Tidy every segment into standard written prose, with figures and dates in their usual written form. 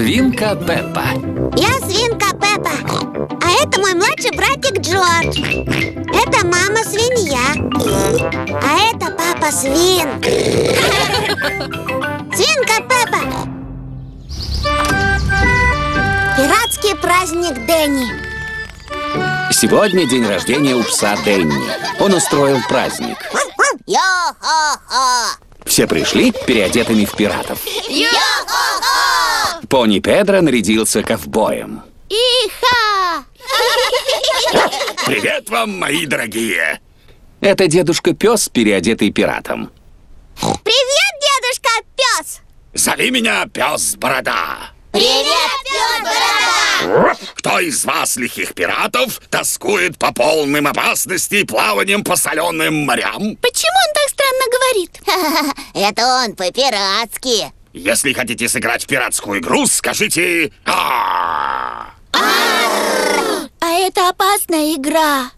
Свинка Пеппа. Я свинка Пеппа. А это мой младший братик Джордж. Это мама свинья. А это папа свин. Свинка Пеппа. Пиратский праздник Дэнни. Сегодня день рождения у пса Дэнни. Он устроил праздник. Йо-хо-хо! Все пришли переодетыми в пиратов. Йо-хо-хо! Пони Педро нарядился ковбоем. Иха! Привет вам, мои дорогие! Это дедушка Пес, переодетый пиратом. Привет, дедушка Пес! Зови меня Пес Борода. Привет, Пес Борода! Кто из вас, лихих пиратов, тоскует по полным опасностей плаванием по соленым морям? Почему он так странно говорит? Это он по-пиратски. Если хотите сыграть в пиратскую игру, скажите «А». А это опасная игра.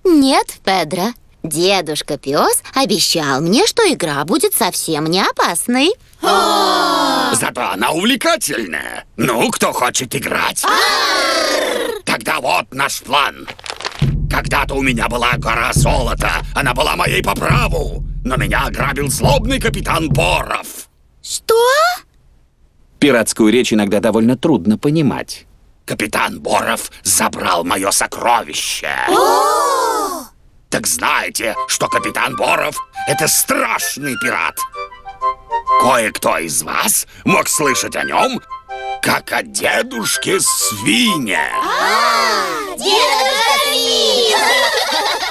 Нет, Педро. Дедушка Пес обещал мне, что игра будет совсем не опасной. Зато она увлекательная. Ну, кто хочет играть? Тогда вот наш план. Когда-то у меня была гора золота. Она была моей по праву. Но меня ограбил злобный капитан Боров. Что? Пиратскую речь иногда довольно трудно понимать. Капитан Боров забрал мое сокровище. Так знаете, что капитан Боров — это страшный пират. Кое-кто из вас мог слышать о нем, как о дедушке Свине. Дедушка Свин!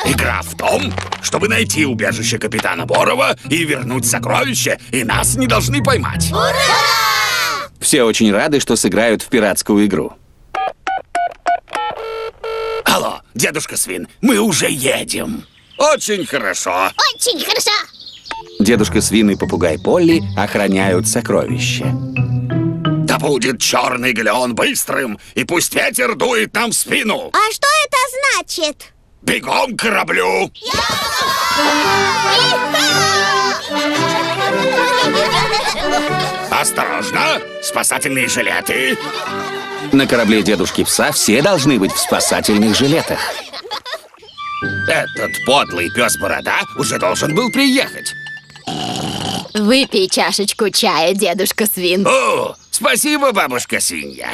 Игра в том, чтобы найти убежище капитана Борова и вернуть сокровище, и нас не должны поймать. Ура! Все очень рады, что сыграют в пиратскую игру. Алло, дедушка Свин, мы уже едем. Очень хорошо. Очень хорошо. Дедушка Свин и попугай Полли охраняют сокровища. Да будет черный галеон быстрым, и пусть ветер дует нам в спину. А что это значит? Бегом к кораблю. Осторожно, спасательные жилеты. На корабле дедушки Пса все должны быть в спасательных жилетах. Этот подлый пес Борода уже должен был приехать. Выпей чашечку чая, дедушка Свин. О, спасибо, бабушка Свинья.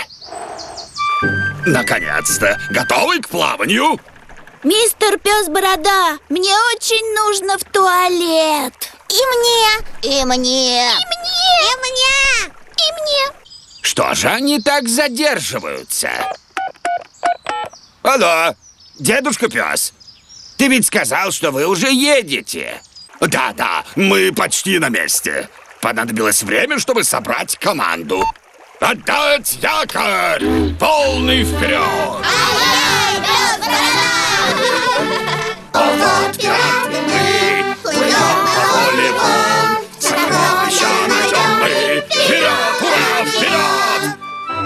Наконец-то, готовы к плаванию? Мистер Пес Борода, мне очень нужно в туалет. И мне. И мне. И мне. И мне. И мне. Что же они так задерживаются? Алло, дедушка Пес, ты ведь сказал, что вы уже едете. Да, мы почти на месте. Понадобилось время, чтобы собрать команду. Отдать якорь! Полный вперед! Вот пираты мы, плывем по воле волн, сокровища найдем мы. Вперед, ура, вперед!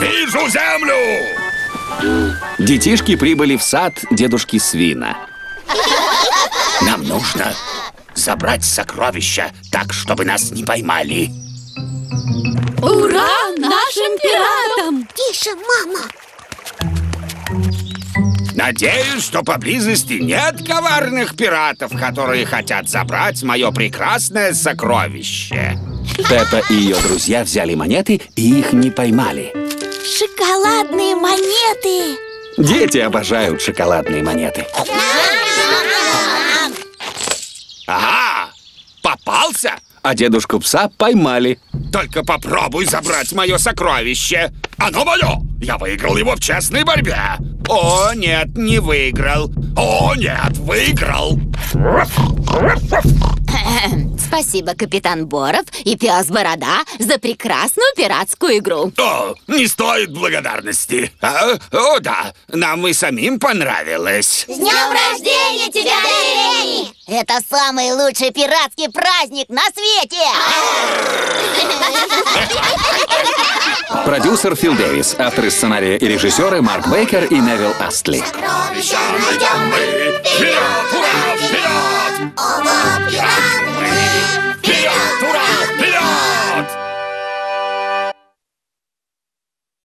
Вижу землю! Детишки прибыли в сад дедушки Свина. Нам нужно забрать сокровища так, чтобы нас не поймали. Ура нашим пиратам! Тише, мама. Надеюсь, что поблизости нет коварных пиратов, которые хотят забрать мое прекрасное сокровище. Пеппа и ее друзья взяли монеты и их не поймали. Шоколадные монеты. Дети обожают шоколадные монеты. Ага, попался? А дедушку Пса поймали. Только попробуй забрать мое сокровище. Оно мое! Я выиграл его в честной борьбе. О, нет, не выиграл. О, нет, выиграл. Спасибо, капитан Боров и Пес Борода, за прекрасную пиратскую игру. О, не стоит благодарности. О, да, нам и самим понравилось. С днем рождения тебя, Дэнни! Это самый лучший пиратский праздник на свете! Продюсер Фил Дэвис, авторы сценария и режиссеры Марк Бейкер и Невил Астли. Сокровища найдем мы. Вперед, ура, вперед! Оба пираты!